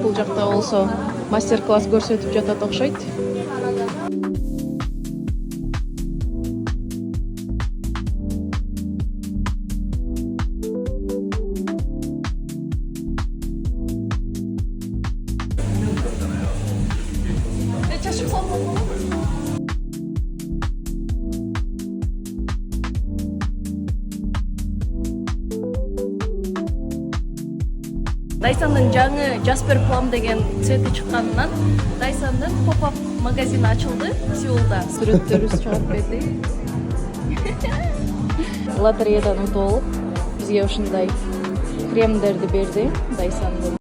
Бул жакта болсо мастер-класс көрсөтүп жатат окшойт. Дайсандын жаңы Jasper Plum деген цвети чыкканынан Дайсандын поп-ап магазини ачылды Сеулда. Сүрөттөрүбүз чыгарып берди. Лотереядан утуп алып, бизге ушундай кремдерди берди Дайсандын.